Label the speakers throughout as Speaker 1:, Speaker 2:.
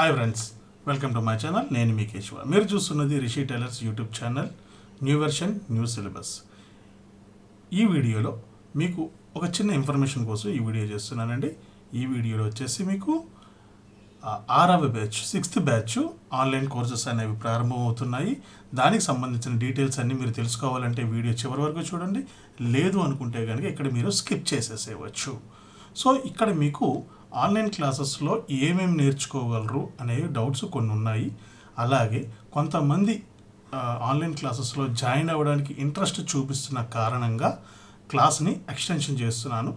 Speaker 1: Hi friends, welcome to my channel. నేను మీ కేశవ. మీరు చూస్తున్నది Rishi tailors YouTube channel, new version, new syllabus. ఈ వీడియోలో మీకు ఒక చిన్న ఇన్ఫర్మేషన్ కోసం ఈ వీడియో చేస్తున్నానండి. ఈ వీడియోలో వచ్చేసి మీకు 6వ batch 6th batch online courses అనేవి ప్రారంభమవుతున్నాయి. దానికి సంబంధించిన డీటెయిల్స్ అన్నీ మీరు తెలుసుకోవాలంటే వీడియో చివరి వరకు చూడండి. లేదు అనుకుంటే కనుక ఇక్కడ మీరు స్కిప్ చేసేసేయవచ్చు. సో ఇక్కడ మీకు ఆన్లైన్ క్లాసెస్లో ఏమేమి నేర్చుకోగలరు అనే డౌట్స్ కొన్ని ఉన్నాయి. అలాగే కొంతమంది ఆన్లైన్ క్లాసెస్లో జాయిన్ అవ్వడానికి ఇంట్రెస్ట్ చూపిస్తున్న కారణంగా క్లాస్ని ఎక్స్టెన్షన్ చేస్తున్నాను.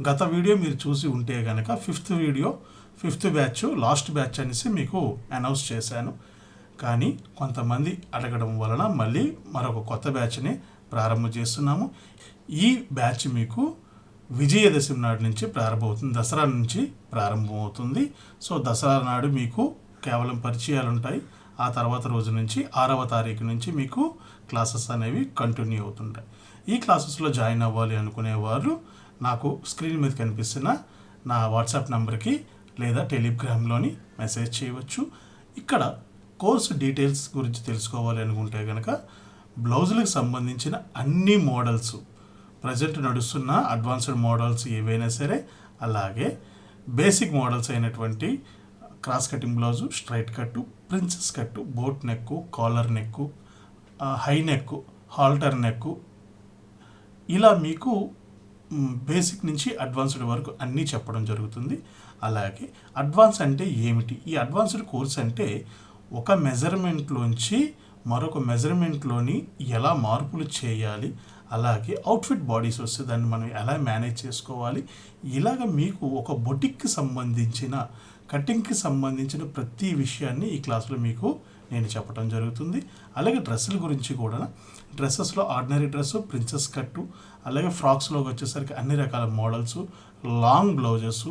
Speaker 1: గత వీడియో మీరు చూసి ఉంటే కనుక 5th బ్యాచ్ లాస్ట్ బ్యాచ్ అనేసి మీకు అనౌన్స్ చేశాను. కానీ కొంతమంది అడగడం వలన మళ్ళీ మరొక కొత్త బ్యాచ్ని ప్రారంభం చేస్తున్నాము. ఈ బ్యాచ్ మీకు విజయదశమి నాడు నుంచి ప్రారంభమవుతుంది, దసరా నుంచి ప్రారంభమవుతుంది. సో దసరా నాడు మీకు కేవలం పరిచయాలు ఉంటాయి. ఆ తర్వాత రోజు నుంచి 6వ తారీఖు నుంచి మీకు క్లాసెస్ అనేవి కంటిన్యూ అవుతుంటాయి. ఈ క్లాసెస్లో జాయిన్ అవ్వాలి అనుకునే వారు నాకు స్క్రీన్ మీద కనిపిస్తున్న నా వాట్సాప్ నెంబర్కి లేదా టెలిగ్రామ్లోని మెసేజ్ చేయవచ్చు. ఇక్కడ కోర్సు డీటెయిల్స్ గురించి తెలుసుకోవాలి అనుకుంటే కనుక బ్లౌజులకు సంబంధించిన అన్ని మోడల్స్, ప్రజెంట్ నడుస్తున్న అడ్వాన్స్డ్ మోడల్స్ ఏవైనా సరే, అలాగే బేసిక్ మోడల్స్ అయినటువంటి cross cutting blouse, straight cut, princess cut, boat neck, collar neck, high neck, halter neck, ఇలా మీకు బేసిక్ నుంచి అడ్వాన్స్డ్ వరకు అన్నీ చెప్పడం జరుగుతుంది. అలాగే అడ్వాన్స్ అంటే ఏమిటి? ఈ అడ్వాన్స్డ్ కోర్స్ అంటే ఒక మెజర్మెంట్లోంచి మరొక మెజర్మెంట్లోని ఎలా మార్పులు చేయాలి, అలాగే అవుట్ఫిట్ బాడీస్ వస్తే దాన్ని మనం ఎలా మేనేజ్ చేసుకోవాలి, ఇలాగ మీకు ఒక బొటిక్కి సంబంధించిన, కటింగ్కి సంబంధించిన ప్రతి విషయాన్ని ఈ క్లాస్లో మీకు నేను చెప్పడం జరుగుతుంది. అలాగే డ్రెస్సుల గురించి కూడా, డ్రెస్సెస్లో ఆర్డినరీ డ్రెస్సు, ప్రిన్సెస్ కట్టు, అలాగే ఫ్రాక్స్లోకి వచ్చేసరికి అన్ని రకాల మోడల్స్, లాంగ్ బ్లౌజెస్,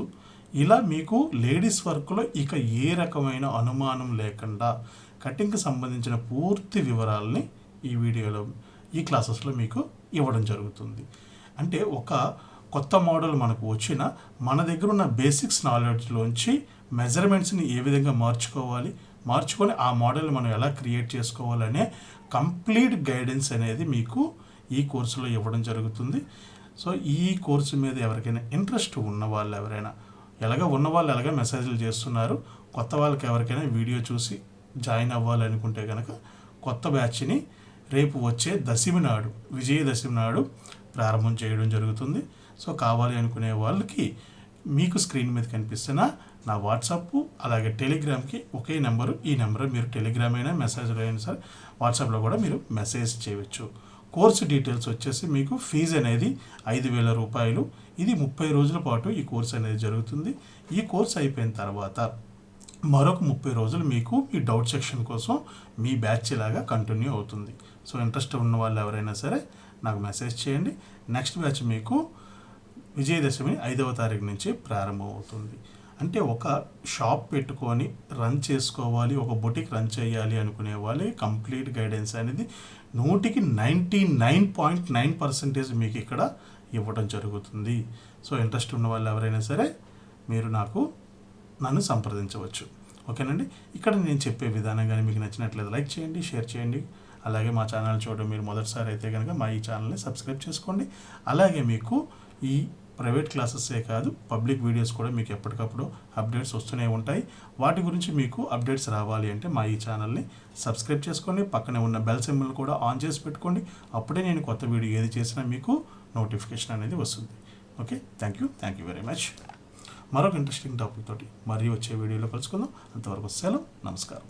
Speaker 1: ఇలా మీకు లేడీస్ వర్క్లో ఇక ఏ రకమైన అనుమానం లేకుండా కటింగ్కి సంబంధించిన పూర్తి వివరాలని ఈ వీడియోలో, ఈ క్లాసెస్లో మీకు ఇవ్వడం జరుగుతుంది. అంటే ఒక కొత్త మోడల్ మనకు వచ్చిన మన దగ్గర ఉన్న బేసిక్స్ నాలెడ్జ్లోంచి మెజర్మెంట్స్ని ఏ విధంగా మార్చుకొని ఆ మోడల్ని మనం ఎలా క్రియేట్ చేసుకోవాలనే కంప్లీట్ గైడెన్స్ అనేది మీకు ఈ కోర్సులో ఇవ్వడం జరుగుతుంది. సో ఈ కోర్సు మీద ఎవరికైనా ఇంట్రెస్ట్ ఉన్న వాళ్ళు ఎవరైనా, ఎలాగ మెసేజ్లు చేస్తున్నారు, కొత్త వాళ్ళకి ఎవరికైనా వీడియో చూసి జాయిన్ అవ్వాలనుకుంటే కనుక కొత్త బ్యాచ్ని రేపు వచ్చే దశమి నాడు, విజయదశమి నాడు ప్రారంభం చేయడం జరుగుతుంది. సో కావాలి అనుకునే వాళ్ళకి మీకు స్క్రీన్ మీద కనిపిస్తున్న నా వాట్సాప్, అలాగే టెలిగ్రామ్కి ఒకే నెంబరు. ఈ నెంబర్ మీరు టెలిగ్రామ్ అయినా, మెసేజ్లో అయినా సరే, వాట్సాప్లో కూడా మీరు మెసేజ్ చేయవచ్చు. కోర్సు డీటెయిల్స్ వచ్చేసి మీకు ఫీజు అనేది 5,000 రూపాయలు. ఇది 30 రోజుల పాటు ఈ కోర్సు అనేది జరుగుతుంది. ఈ కోర్సు అయిపోయిన తర్వాత మరొక 30 రోజులు మీకు మీ డౌట్ సెక్షన్ కోసం మీ బ్యాచ్ లాగా కంటిన్యూ అవుతుంది. సో ఇంట్రెస్ట్ ఉన్న వాళ్ళు ఎవరైనా సరే నాకు మెసేజ్ చేయండి. నెక్స్ట్ బ్యాచ్ మీకు విజయదశమి 5వ తారీఖు నుంచి ప్రారంభం అవుతుంది. అంటే ఒక షాప్ పెట్టుకొని రన్ చేసుకోవాలి, ఒక బొటిక్ రన్ చేయాలి అనుకునే వాళ్ళే కంప్లీట్ గైడెన్స్ అనేది 99.9% మీకు ఇక్కడ ఇవ్వడం జరుగుతుంది. సో ఇంట్రెస్ట్ ఉన్న వాళ్ళు ఎవరైనా సరే మీరు నన్ను సంప్రదించవచ్చు. ఓకేనండి. ఇక్కడ నేను చెప్పే విధానం కానీ మీకు నచ్చినట్లయితే లైక్ చేయండి, షేర్ చేయండి. అలాగే మా ఛానల్ చూడడం మీరు మొదటిసారి అయితే కనుక మా ఈ ఛానల్ని సబ్స్క్రైబ్ చేసుకోండి. అలాగే మీకు ఈ ప్రైవేట్ క్లాసెసే కాదు, పబ్లిక్ వీడియోస్ కూడా మీకు ఎప్పటికప్పుడు అప్డేట్స్ వస్తూనే ఉంటాయి. వాటి గురించి మీకు అప్డేట్స్ రావాలి అంటే మా ఈ ఛానల్ని సబ్స్క్రైబ్ చేసుకోండి. పక్కనే ఉన్న బెల్ సింబల్ కూడా ఆన్ చేసి పెట్టుకోండి. అప్పుడే నేను కొత్త వీడియో ఏది చేసినా మీకు నోటిఫికేషన్ అనేది వస్తుంది. Okay, thank you very much. మరొక ఇంట్రెస్టింగ్ టాపిక్ తోటి మరీ వచ్చే వీడియోలో కలుసుకుందాం. అంతవరకు సెలవు, నమస్కారం.